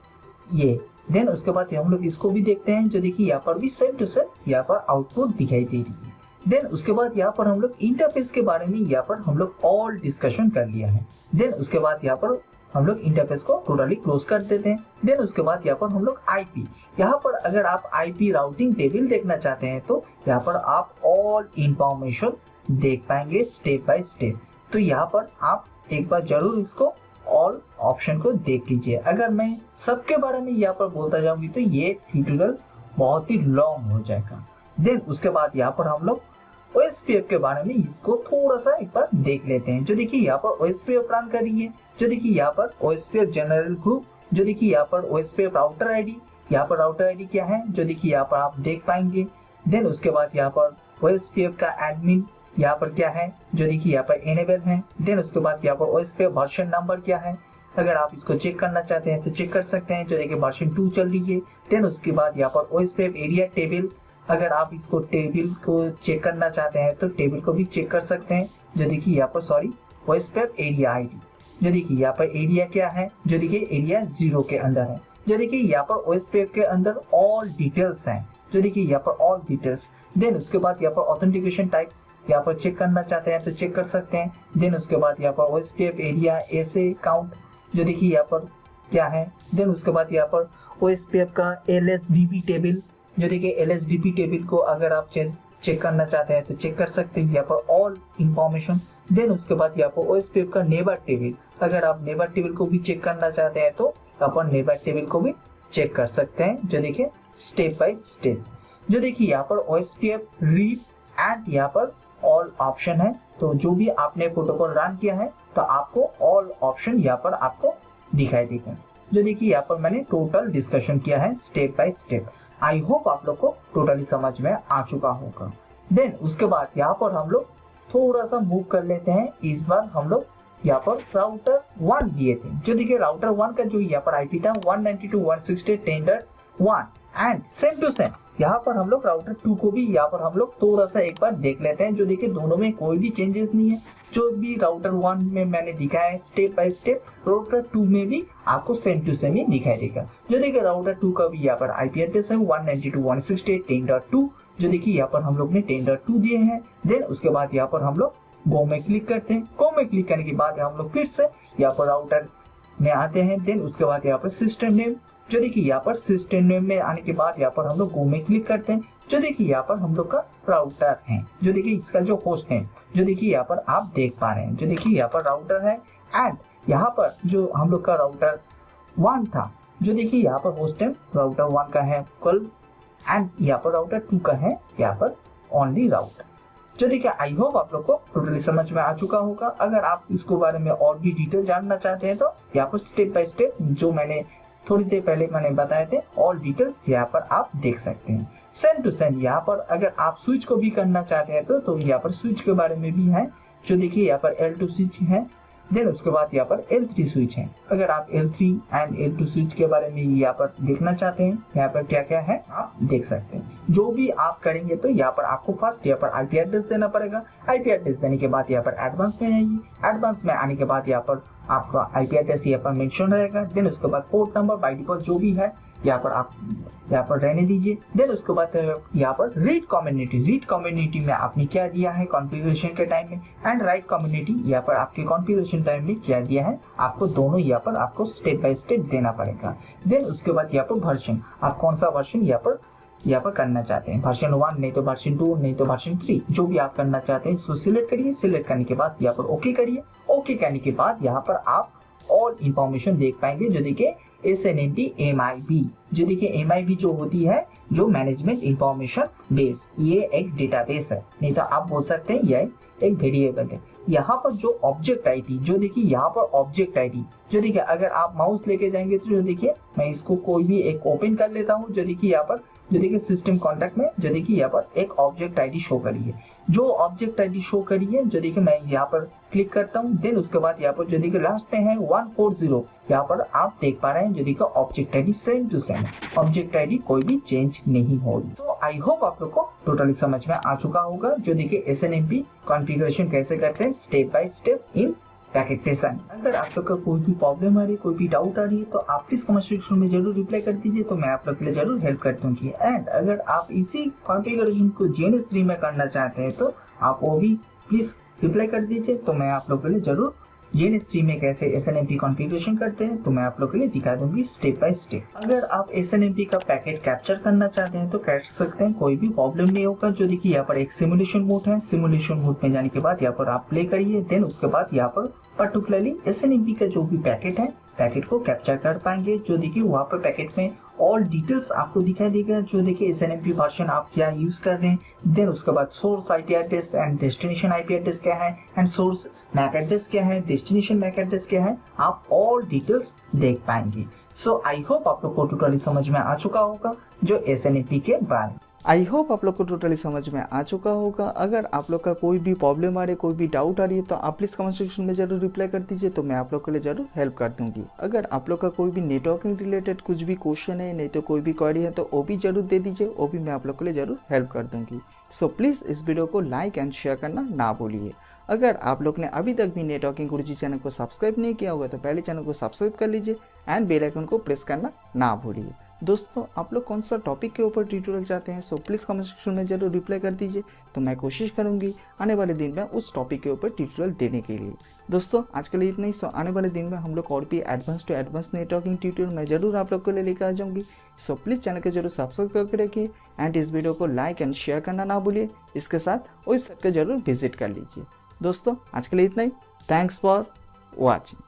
ये। देन उसके बाद हम लोग इसको भी देखते हैं जो देखिए यहाँ पर भी सेम टू सेम यहाँ पर आउटपुट दिखाई दे रही है। देन उसके बाद यहाँ पर हम लोग इंटरफेस के बारे में यहाँ पर हम लोग ऑल डिस्कशन कर लिया है। देन उसके बाद यहाँ पर हम लोग इंटरफेस को टोटली क्लोज कर देते हैं। देन उसके बाद यहाँ पर हम लोग IP यहाँ पर अगर आप IP राउटिंग टेबल देखना चाहते हैं तो यहाँ पर आप ऑल इंफॉर्मेशन देख पाएंगे स्टेप बाय स्टेप। तो यहाँ पर आप एक बार जरूर इसको ऑल ऑप्शन को देख लीजिए। अगर मैं सबके बारे में यहाँ पर बोलता जाऊंगी तो ये ट्यूटोरियल बहुत ही लॉन्ग हो जाएगा। देन उसके बाद यहाँ पर हम लोग OSPF के बारे में इसको थोड़ा सा एक बार देख लेते हैं। जो देखिए यहाँ पर OSPF रन कर रही है। जो देखिए यहाँ पर OSPF जनरल ग्रुप जो देखिए यहाँ पर OSPF राउटर आईडी, यहाँ पर राउटर आईडी क्या है जो देखिए यहाँ पर आप देख पाएंगे। देन उसके बाद यहाँ पर OSPF का एडमिन यहाँ पर क्या है जो देखिए यहाँ पर एनेबल है। देन उसके बाद यहाँ पर OSPF वर्जन नंबर क्या है, अगर आप इसको चेक करना चाहते हैं तो चेक कर सकते हैं जो देखिए वर्जन 2 चल रही है। देन उसके बाद यहाँ पर OSPF एरिया टेबल, अगर आप इसको टेबल को चेक करना चाहते हैं तो टेबल को भी चेक कर सकते हैं जो देखिए यहाँ पर OSPF एरिया आईडी जो देखिए यहाँ पर एरिया क्या है जो देखिए एरिया 0 के अंदर है। जो देखिए यहाँ पर OSPF के अंदर ऑल डिटेल्स हैं जो देखिए यहाँ पर ऑल डिटेल्स। देन उसके बाद यहाँ पर ऑथेंटिकेशन टाइप यहाँ पर चेक करना चाहते हैं तो चेक कर सकते हैं। देन उसके बाद यहाँ पर OSPF एरिया ऐसे काउंट जो देखिए यहाँ पर क्या है। देन उसके बाद यहाँ पर OSPF का LSDP टेबल जो देखिए LSDP टेबल को अगर आप चेक करना चाहते हैं तो चेक कर सकते हैं यहाँ पर ऑल इंफॉर्मेशन। देन उसके बाद यहाँ पर OSPF का नेबर टेबल, अगर आप नेबर टेबल को भी चेक करना चाहते हैं तो अपन नेबर टेबल को भी चेक कर सकते हैं जो देखिए स्टेप बाय स्टेप। जो देखिए यहाँ पर OSPF रीड एंड यहाँ पर ऑल ऑप्शन है, तो जो भी आपने प्रोटोकॉल रन किया है तो आपको ऑल ऑप्शन यहाँ पर आपको दिखाई देगा। जो देखिए यहाँ पर मैंने टोटल डिस्कशन किया है step by step. I hope आप लोग को टोटली समझ में आ चुका होगा। देन उसके बाद यहाँ पर हम लोग थोड़ा सा मूव कर लेते हैं। इस बार हम लोग यहाँ पर राउटर 1 दिए थे। जो देखिए राउटर 1 का जो यहाँ पर आईपी था 192.168.10.1 एंड सेम टू सेम यहाँ पर हम लोग राउटर 2 को भी यहाँ पर हम लोग थोड़ा सा एक बार देख लेते हैं। जो देखिए दोनों में कोई भी चेंजेस नहीं है, जो भी राउटर 1 में मैंने दिखाया है स्टेप बाय स्टेप राउटर 2 में भी आपको सेम टू सेम ही दिखाई देगा। जो देखिए राउटर 2 का भी यहाँ पर आईपी एड्रेस है 192.168.10.2। जो देखिए यहाँ पर हम लोग ने 10.2 दिए हैं। देन उसके बाद यहाँ पर हम लोग गो में क्लिक करते हैं। गो में क्लिक करने के बाद हम लोग फिर से यहाँ पर राउटर में आते हैं। देन उसके बाद यहाँ पर सिस्टम नेम, जो देखिए यहाँ पर सिस्टम नेम में आने के बाद यहाँ पर हम लोग गो में क्लिक करते हैं। जो देखिए यहाँ पर हम लोग का राउटर है, जो देखिए इसका जो होस्ट है जो देखिए यहाँ पर आप देख पा रहे हैं। जो देखिए यहाँ पर राउटर है एंड यहाँ पर जो हम लोग का राउटर 1 था जो देखिए यहाँ पर होस्ट है राउटर 1 का है कल एंड यहाँ पर राउटर 2 का है यहाँ पर ओनली राउटर। जो देखिए आई होप आप लोग को टोटली समझ में आ चुका होगा। अगर आप इसको बारे में और भी डिटेल जानना चाहते हैं तो यहाँ पर स्टेप बाय स्टेप जो मैंने थोड़ी देर पहले मैंने बताए थे ऑल डिटेल्स यहाँ पर आप देख सकते हैं। सेम टू सेम यहाँ पर अगर आप स्विच को भी करना चाहते हैं तो यहाँ पर स्विच के बारे में भी है। जो देखिए यहाँ पर L2 स्विच है। देन उसके बाद यहाँ पर L3 स्विच है। अगर आप L3 एंड L2 स्विच के बारे में यहाँ पर देखना चाहते हैं यहाँ पर क्या क्या है आप देख सकते हैं। जो भी आप करेंगे तो यहाँ पर आपको फर्स्ट यहाँ पर आईपी एड्रेस देना पड़ेगा। आईपी एड्रेस देने के बाद यहाँ पर एडवांस में आइए। एडवांस में आने के बाद यहाँ पर आपका आईपी एड्रेस यहाँ पर मेंशन रहेगा। देन उसके बाद पोर्ट नंबर बाय डिफॉल्ट जो भी है यहाँ पर आप यहाँ पर रहने दीजिए। देन उसके बाद यहाँ पर रीड कम्युनिटी में आपने क्या दिया है कॉन्फ़िगरेशन के टाइम में एंड राइट कम्युनिटी यहाँ पर आपके कॉन्फ़िगरेशन टाइम में क्या दिया है आपको दोनों यहाँ पर आपको स्टेप बाय स्टेप देना पड़ेगा। देन उसके बाद यहाँ पर वर्जन आप कौन सा वर्जन यहाँ पर करना चाहते हैं, वर्जन 1 नहीं तो वर्जन 2 नहीं तो वर्जन 3 जो भी आप करना चाहते हैं उसको सिलेक्ट करिए। सिलेक्ट करने के बाद यहाँ पर ओके करिए। ओके करने के बाद यहाँ पर आप ऑल इंफॉर्मेशन देख पाएंगे। जो देखिए SNMP MIB, जो देखिए MIB जो होती है जो मैनेजमेंट इंफॉर्मेशन बेस, ये एक डेटाबेस है, नहीं तो आप बोल सकते हैं यह एक वेरिएबल है। यहाँ पर जो ऑब्जेक्ट आईडी जो देखिए यहाँ पर ऑब्जेक्ट आईडी जो देखिए अगर आप माउस लेके जाएंगे तो जो देखिए मैं इसको कोई भी एक ओपन कर लेता हूँ। जो देखिए यहाँ पर जो देखिए सिस्टम कॉन्टैक्ट में जो देखिए यहाँ पर एक ऑब्जेक्ट आईडी शो करी है। जो ऑब्जेक्ट आईडी शो करी है जो देखिए मैं यहाँ पर क्लिक करता हूँ। देन उसके बाद यहाँ पर जो देखिए लास्ट में है 140 यहाँ पर आप देख पा रहे हैं। जो देखिए object ID same to same, object ID कोई भी चेंज नहीं होगी। तो आई होप आप लोग को टोटली समझ में आ चुका होगा। जो देखिए SNMP कॉन्फ़िगरेशन कैसे करते हैं step by step in packet session. अगर आप लोग का कोई भी प्रॉब्लम आ रही है कोई भी डाउट आ रही है तो आप प्लीज कमेंट सेक्शन में जरूर रिप्लाई कर दीजिए, तो मैं आप लोग के लिए जरूर हेल्प कर दूंगी। एंड अगर आप इसी कॉन्फ़िगरेशन को GNS3 में करना चाहते हैं तो आप वो भी प्लीज रिप्लाई कर दीजिए, तो मैं आप लोग के लिए जरूर GNS3 में कैसे SNMP कॉन्फ़िगरेशन करते हैं तो मैं आप लोग के लिए दिखा दूंगी स्टेप बाय स्टेप। अगर आप SNMP का पैकेट कैप्चर करना चाहते हैं तो कर सकते हैं, कोई भी प्रॉब्लम नहीं होगा। जो देखिए यहाँ पर एक सिमुलेशन मोड है, सिमुलेशन मोड में जाने के बाद यहाँ पर आप प्ले करिए। देन उसके बाद यहाँ पर पर्टिकुलरली SNMP का जो भी पैकेट है पैकेट को कैप्चर कर पाएंगे। जो देखिए वहाँ पर पैकेट में ऑल डिटेल्स आपको दिखाई देगा। जो देखिए SNMP वर्जन आप क्या यूज कर रहे हैं। देन उसके बाद source IP address and destination IP address क्या है एंड सोर्स मैक एड्रेस क्या है, डेस्टिनेशन मैक एड्रेस क्या है, आप ऑल डिटेल्स देख पाएंगे। सो आई होप आप लोग को टोटली समझ में आ चुका होगा जो SNMP के बारे में। आई होप आप लोग को टोटली समझ में आ चुका होगा। अगर आप लोग का कोई भी प्रॉब्लम आ रही है कोई भी डाउट आ रही है तो आप प्लीज़ कमेंट सेक्शन में जरूर रिप्लाई कर दीजिए, तो मैं आप लोग के लिए जरूर हेल्प कर दूंगी। अगर आप लोग का कोई भी नेटवर्किंग रिलेटेड कुछ भी क्वेश्चन है नहीं तो कोई भी क्वेरी है तो वो भी जरूर दे दीजिए, वो भी मैं आप लोग के लिए जरूर हेल्प कर दूंगी। सो प्लीज़ इस वीडियो को लाइक एंड शेयर करना ना भूलिए। अगर आप लोग ने अभी तक भी नेटवर्किंग गुरुजी चैनल को सब्सक्राइब नहीं किया होगा तो पहले चैनल को सब्सक्राइब कर लीजिए एंड बेल आइकन को प्रेस करना ना भूलिए। दोस्तों आप लोग कौन सा टॉपिक के ऊपर ट्यूटोरियल चाहते हैं, सो प्लीज़ कमेंट सेक्शन में जरूर रिप्लाई कर दीजिए, तो मैं कोशिश करूंगी आने वाले दिन में उस टॉपिक के ऊपर ट्यूटोरियल देने के लिए। दोस्तों आज के लिए इतना ही। सो आने वाले दिन में हम लोग और भी advance to advance networking tutorial मैं जरूर आप लोग के लिए लेकर आ जाऊंगी। सो प्लीज़ चैनल को जरूर सब्सक्राइब करके रखिए एंड इस वीडियो को लाइक एंड शेयर करना ना भूलिए। इसके साथ वेबसाइट को जरूर विजिट कर लीजिए। दोस्तों आज के लिए इतना ही। Thanks for watching.